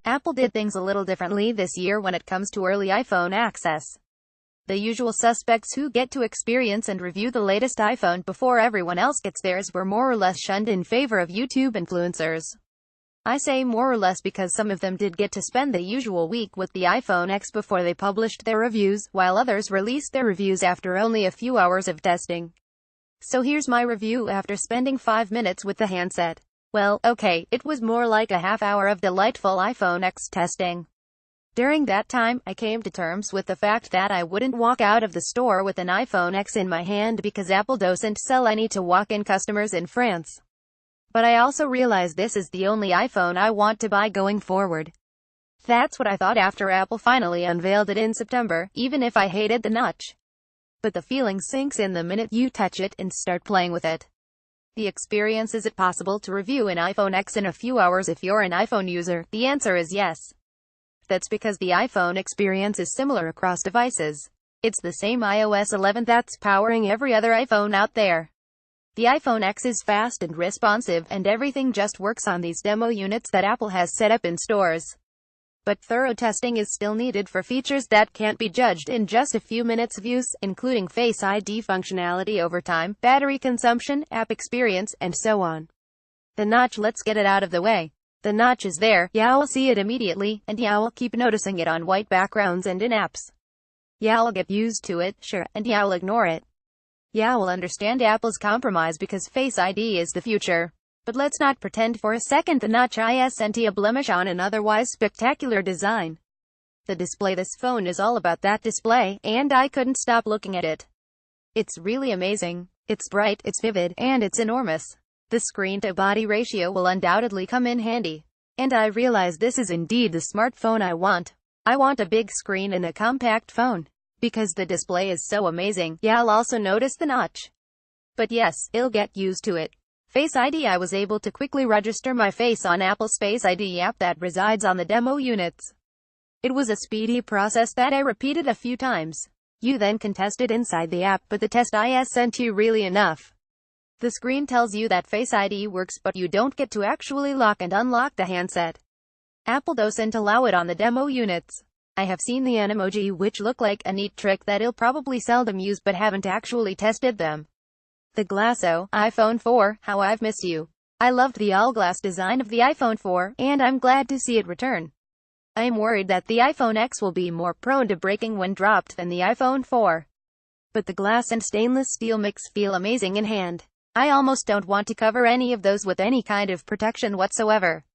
Apple did things a little differently this year when it comes to early iPhone access. The usual suspects who get to experience and review the latest iPhone before everyone else gets theirs were more or less shunned in favor of YouTube influencers. I say more or less because some of them did get to spend the usual week with the iPhone X before they published their reviews, while others released their reviews after only a few hours of testing. So here's my review after spending 5 minutes with the handset. Well, okay, it was more like a half hour of delightful iPhone X testing. During that time, I came to terms with the fact that I wouldn't walk out of the store with an iPhone X in my hand because Apple doesn't sell any to walk-in customers in France. But I also realized this is the only iPhone I want to buy going forward. That's what I thought after Apple finally unveiled it in September, even if I hated the notch. But the feeling sinks in the minute you touch it and start playing with it. The experience. Is it possible to review an iPhone X in a few hours if you're an iPhone user? The answer is yes. That's because the iPhone experience is similar across devices. It's the same iOS 11 that's powering every other iPhone out there. The iPhone X is fast and responsive, and everything just works on these demo units that Apple has set up in stores. But thorough testing is still needed for features that can't be judged in just a few minutes of use, including Face ID functionality over time, battery consumption, app experience, and so on. The notch. Let's get it out of the way. The notch is there, yeah, I'll see it immediately, and yeah, I'll keep noticing it on white backgrounds and in apps. Yeah, I'll get used to it, sure, and yeah, I'll ignore it. Yeah, we'll understand Apple's compromise because Face ID is the future. But let's not pretend for a second the notch isn't a blemish on an otherwise spectacular design. The display. This phone is all about that display, and I couldn't stop looking at it. It's really amazing. It's bright, it's vivid, and it's enormous. The screen-to-body ratio will undoubtedly come in handy. And I realize this is indeed the smartphone I want. I want a big screen and a compact phone. Because the display is so amazing, yeah, I'll also notice the notch. But yes, I'll get used to it. Face ID. I was able to quickly register my face on Apple's Face ID app that resides on the demo units. It was a speedy process that I repeated a few times. You then can test it inside the app, but the test isn't really enough. The screen tells you that Face ID works, but you don't get to actually lock and unlock the handset. Apple doesn't allow it on the demo units. I have seen the Animoji, which look like a neat trick that I'll probably seldom use, but haven't actually tested them. The glass. Oh, iPhone 4, how I've missed you. I loved the all-glass design of the iPhone 4, and I'm glad to see it return. I am worried that the iPhone X will be more prone to breaking when dropped than the iPhone 4. But the glass and stainless steel mix feel amazing in hand. I almost don't want to cover any of those with any kind of protection whatsoever.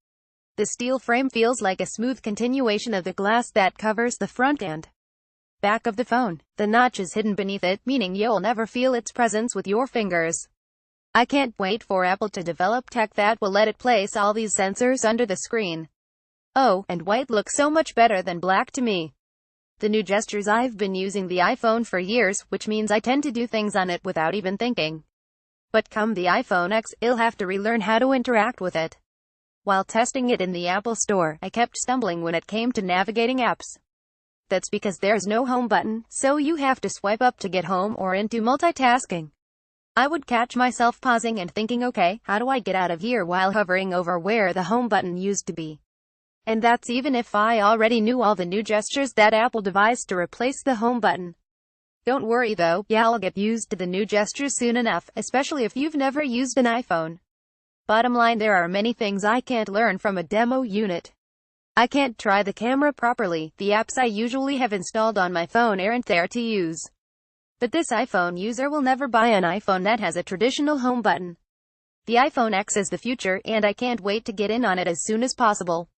The steel frame feels like a smooth continuation of the glass that covers the front and back of the phone. The notch is hidden beneath it, meaning you'll never feel its presence with your fingers. I can't wait for Apple to develop tech that will let it place all these sensors under the screen. Oh, and white looks so much better than black to me. The new gestures. I've been using the iPhone for years, which means I tend to do things on it without even thinking. But come the iPhone X, I'll have to relearn how to interact with it. While testing it in the Apple Store, I kept stumbling when it came to navigating apps. That's because there's no home button, so you have to swipe up to get home or into multitasking. I would catch myself pausing and thinking, okay, how do I get out of here, while hovering over where the home button used to be. And that's even if I already knew all the new gestures that Apple devised to replace the home button. Don't worry though, yeah, I'll get used to the new gestures soon enough, especially if you've never used an iPhone. Bottom line, there are many things I can't learn from a demo unit. I can't try the camera properly. The apps I usually have installed on my phone aren't there to use. But this iPhone user will never buy an iPhone that has a traditional home button. The iPhone X is the future, and I can't wait to get in on it as soon as possible.